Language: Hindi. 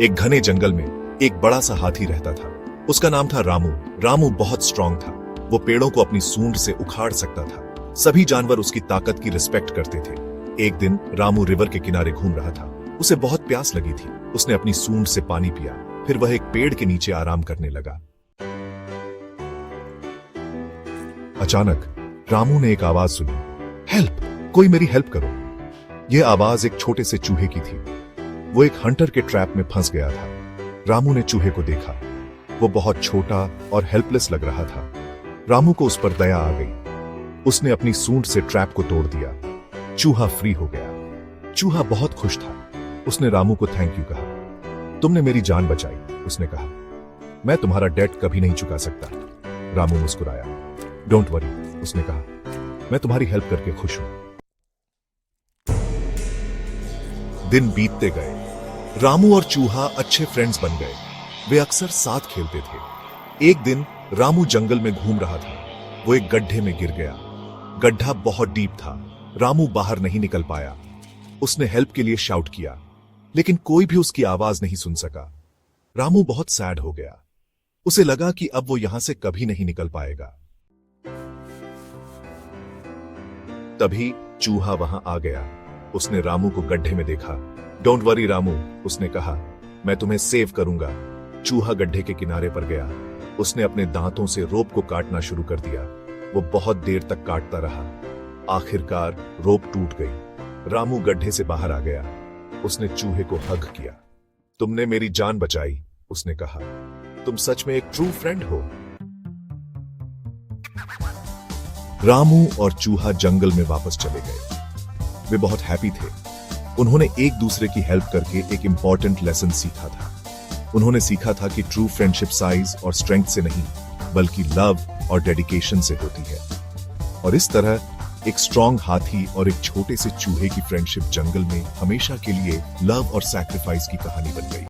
एक घने जंगल में एक बड़ा सा हाथी रहता था। उसका नाम था रामू। रामू बहुत स्ट्रांग था। वो पेड़ों को अपनी सूंड से उखाड़ सकता था। सभी जानवर उसकी ताकत की रिस्पेक्ट करते थे। एक दिन रामू रिवर के किनारे घूम रहा था। उसे बहुत प्यास लगी थी। उसने अपनी सूंड से पानी पिया। फिर वह एक पेड़ के नीचे आराम करने लगा। अचानक रामू ने एक आवाज सुनी, हेल्प, कोई मेरी हेल्प करो। यह आवाज एक छोटे से चूहे की थी। वो एक हंटर के ट्रैप में फंस गया था। रामू ने चूहे को देखा। वो बहुत छोटा और हेल्पलेस लग रहा था। रामू को उस पर दया आ गई। उसने अपनी सूंड से ट्रैप को तोड़ दिया। चूहा फ्री हो गया। चूहा बहुत खुश था। उसने रामू को थैंक यू कहा। तुमने मेरी जान बचाई, उसने कहा। मैं तुम्हारा डेट कभी नहीं चुका सकता। रामू मुस्कुराया। डोंट वरी, उसने कहा, मैं तुम्हारी हेल्प करके खुश हूं। दिन बीतते गए। रामू और चूहा अच्छे फ्रेंड्स बन गए। वे अक्सर साथ खेलते थे। एक दिन रामू जंगल में घूम रहा था। वो एक गड्ढे में गिर गया। गड्ढा बहुत डीप था। रामू बाहर नहीं निकल पाया। उसने हेल्प के लिए शाउट किया, लेकिन कोई भी उसकी आवाज नहीं सुन सका। रामू बहुत सैड हो गया। उसे लगा कि अब वो यहां से कभी नहीं निकल पाएगा। तभी चूहा वहां आ गया। उसने रामू को गड्ढे में देखा। डोंट वरी रामू, उसने कहा, मैं तुम्हें सेव करूंगा। चूहा गड्ढे के किनारे पर गया। उसने अपने दांतों से रोप को काटना शुरू कर दिया। वो बहुत देर तक काटता रहा। आखिरकार रोप टूट गई। रामू गड्ढे से बाहर आ गया। उसने चूहे को हग किया। तुमने मेरी जान बचाई, उसने कहा। तुम सच में एक ट्रू फ्रेंड हो। रामू और चूहा जंगल में वापस चले गए। वे बहुत हैप्पी थे। उन्होंने एक दूसरे की हेल्प करके एक इंपॉर्टेंट लेसन सीखा था। उन्होंने सीखा था कि ट्रू फ्रेंडशिप साइज और स्ट्रेंथ से नहीं, बल्कि लव और डेडिकेशन से होती है। और इस तरह एक स्ट्रांग हाथी और एक छोटे से चूहे की फ्रेंडशिप जंगल में हमेशा के लिए लव और सैक्रिफाइस की कहानी बन गई।